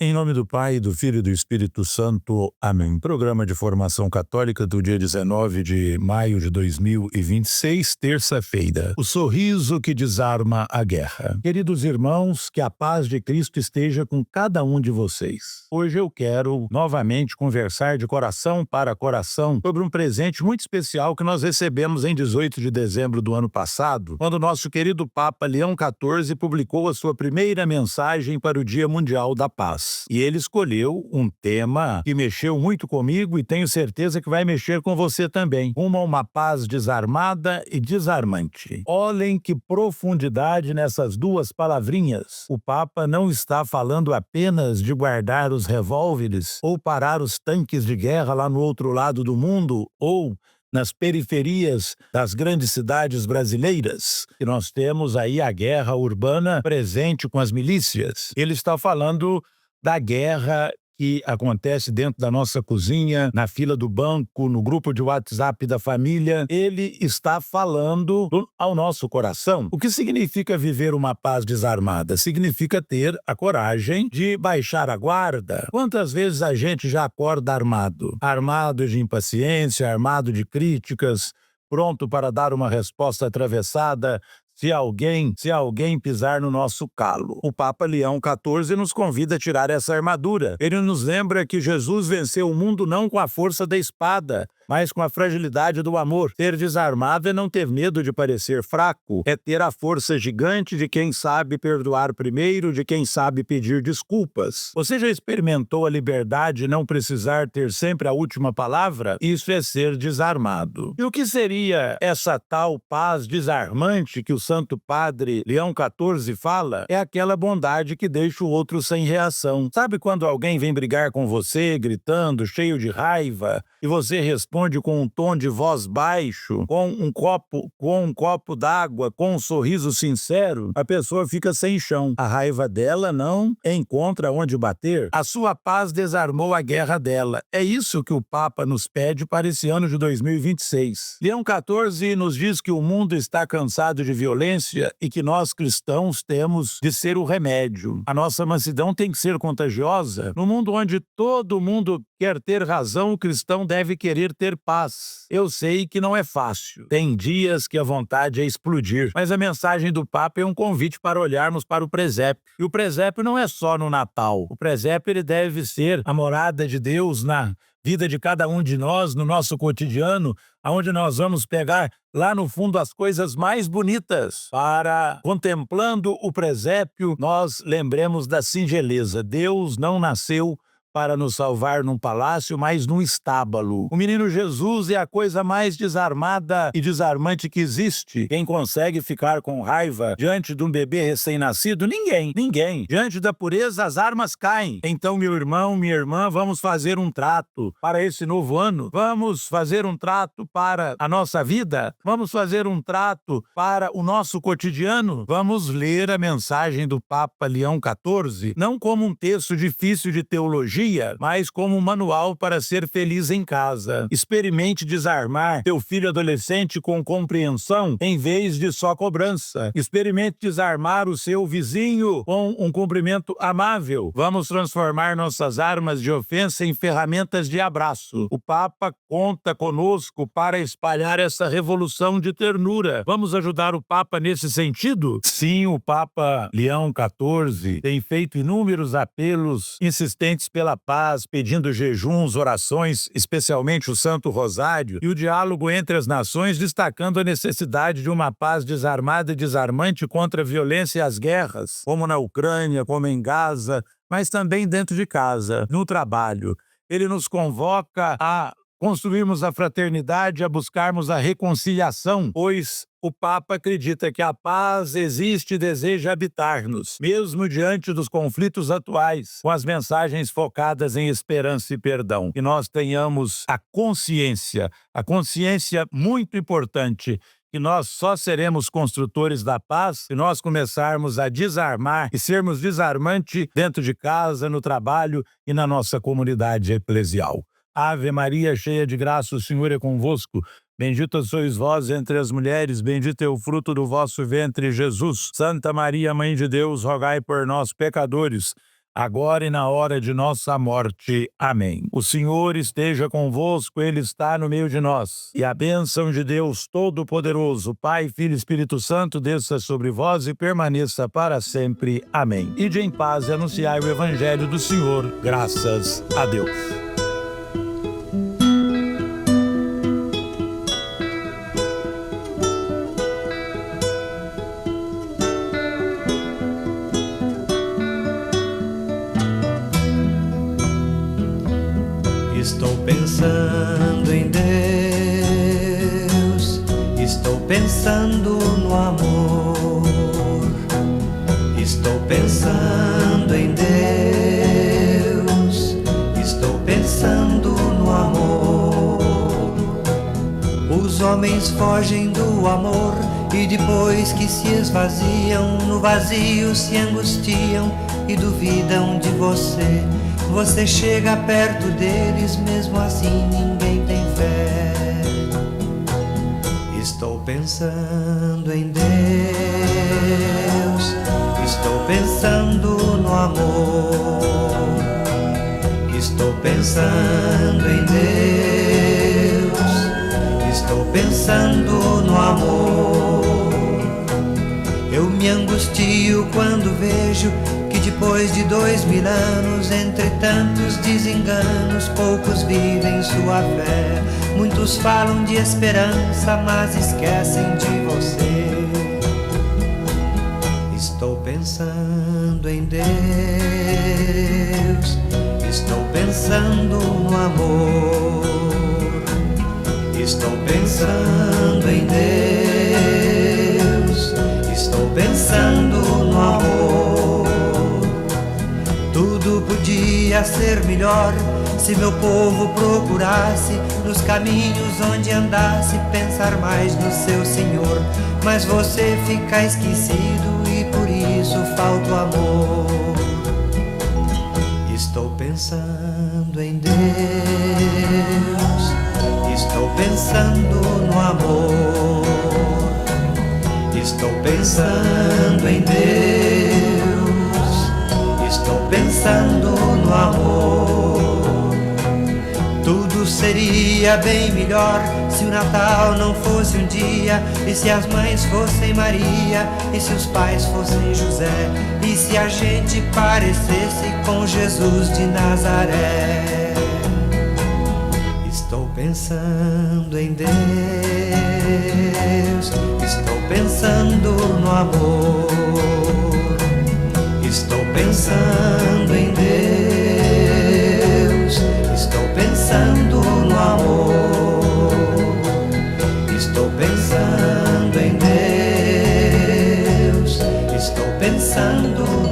Em nome do Pai, do Filho e do Espírito Santo. Amém. Programa de Formação Católica do dia 19 de maio de 2026, terça-feira. O sorriso que desarma a guerra. Queridos irmãos, que a paz de Cristo esteja com cada um de vocês. Hoje eu quero novamente conversar de coração para coração sobre um presente muito especial que nós recebemos em 18 de dezembro do ano passado, quando nosso querido Papa Leão XIV publicou a sua primeira mensagem para o Dia Mundial da Paz. E ele escolheu um tema que mexeu muito comigo e tenho certeza que vai mexer com você também. Rumo a uma paz desarmada e desarmante. Olhem que profundidade nessas duas palavrinhas. O Papa não está falando apenas de guardar os revólveres ou parar os tanques de guerra lá no outro lado do mundo ou nas periferias das grandes cidades brasileiras, que nós temos aí a guerra urbana presente com as milícias. Ele está falando da guerra que acontece dentro da nossa cozinha, na fila do banco, no grupo de WhatsApp da família. Ele está falando ao nosso coração. O que significa viver uma paz desarmada? Significa ter a coragem de baixar a guarda. Quantas vezes a gente já acorda armado? Armado de impaciência, armado de críticas, pronto para dar uma resposta atravessada se alguém pisar no nosso calo. O Papa Leão XIV nos convida a tirar essa armadura. Ele nos lembra que Jesus venceu o mundo não com a força da espada, mas com a fragilidade do amor. Ser desarmado é não ter medo de parecer fraco, é ter a força gigante de quem sabe perdoar primeiro, de quem sabe pedir desculpas. Você já experimentou a liberdade de não precisar ter sempre a última palavra? Isso é ser desarmado. E o que seria essa tal paz desarmante que o Santo Padre Leão XIV fala? É aquela bondade que deixa o outro sem reação. Sabe quando alguém vem brigar com você, gritando, cheio de raiva, e você responde com um tom de voz baixo, com um copo d'água, com um sorriso sincero? A pessoa fica sem chão. A raiva dela não encontra onde bater. A sua paz desarmou a guerra dela. É isso que o Papa nos pede para esse ano de 2026. Leão XIV nos diz que o mundo está cansado de violência e que nós cristãos temos de ser o remédio. A nossa mansidão tem que ser contagiosa. No mundo onde todo mundo quer ter razão, o cristão deve querer ter paz. Eu sei que não é fácil. Tem dias que a vontade é explodir. Mas a mensagem do Papa é um convite para olharmos para o presépio. E o presépio não é só no Natal. O presépio ele deve ser a morada de Deus na vida de cada um de nós, no nosso cotidiano, aonde nós vamos pegar lá no fundo as coisas mais bonitas. Para, contemplando o presépio, nós lembremos da singeleza. Deus não nasceu para nos salvar num palácio, mas num estábulo. O menino Jesus é a coisa mais desarmada e desarmante que existe. Quem consegue ficar com raiva diante de um bebê recém-nascido? Ninguém. Diante da pureza, as armas caem. Então, meu irmão, minha irmã, vamos fazer um trato para esse novo ano. Vamos fazer um trato para a nossa vida. Vamos fazer um trato para o nosso cotidiano. Vamos ler a mensagem do Papa Leão XIV, não como um texto difícil de teologia, mas como um manual para ser feliz em casa. Experimente desarmar teu filho adolescente com compreensão em vez de só cobrança. Experimente desarmar o seu vizinho com um cumprimento amável. Vamos transformar nossas armas de ofensa em ferramentas de abraço. O Papa conta conosco para espalhar essa revolução de ternura. Vamos ajudar o Papa nesse sentido? Sim, o Papa Leão XIV tem feito inúmeros apelos insistentes pela paz, pedindo jejuns, orações, especialmente o Santo Rosário, e o diálogo entre as nações, destacando a necessidade de uma paz desarmada e desarmante contra a violência e as guerras, como na Ucrânia, como em Gaza, mas também dentro de casa, no trabalho. Ele nos convoca a construirmos a fraternidade, a buscarmos a reconciliação, pois o Papa acredita que a paz existe e deseja habitar-nos, mesmo diante dos conflitos atuais, com as mensagens focadas em esperança e perdão. Que nós tenhamos a consciência muito importante, que nós só seremos construtores da paz se nós começarmos a desarmar e sermos desarmante dentro de casa, no trabalho e na nossa comunidade eclesial. Ave Maria, cheia de graça, o Senhor é convosco. Bendita sois vós entre as mulheres, bendito é o fruto do vosso ventre, Jesus. Santa Maria, Mãe de Deus, rogai por nós, pecadores, agora e na hora de nossa morte. Amém. O Senhor esteja convosco, Ele está no meio de nós. E a bênção de Deus Todo-Poderoso, Pai, Filho e Espírito Santo, desça sobre vós e permaneça para sempre. Amém. Ide em paz e anunciai o Evangelho do Senhor. Graças a Deus. Estou pensando em Deus, estou pensando no amor, estou pensando em Deus, estou pensando no amor. Os homens fogem do amor e depois que se esvaziam, no vazio se angustiam e duvidam de você. Você chega perto deles, mesmo assim ninguém tem fé. Estou pensando em Deus, estou pensando no amor, estou pensando em Deus, estou pensando no amor. Eu me angustio quando vejo que depois de 2000 anos, entre tantos desenganos, poucos vivem sua fé. Muitos falam de esperança, mas esquecem de você. Estou pensando em Deus, estou pensando no amor, estou pensando em Deus, estou pensando no amor. Tudo podia ser melhor se meu povo procurasse nos caminhos onde andasse, pensar mais no seu Senhor. Mas você fica esquecido e por isso falta o amor. Estou pensando em Deus, estou pensando no amor, estou pensando em Deus, estou pensando no amor. Tudo seria bem melhor se o Natal não fosse um dia, e se as mães fossem Maria, e se os pais fossem José, e se a gente parecesse com Jesus de Nazaré. Estou pensando em Deus, estou pensando no amor, estou pensando em Deus, estou pensando no amor, estou pensando em Deus, estou pensando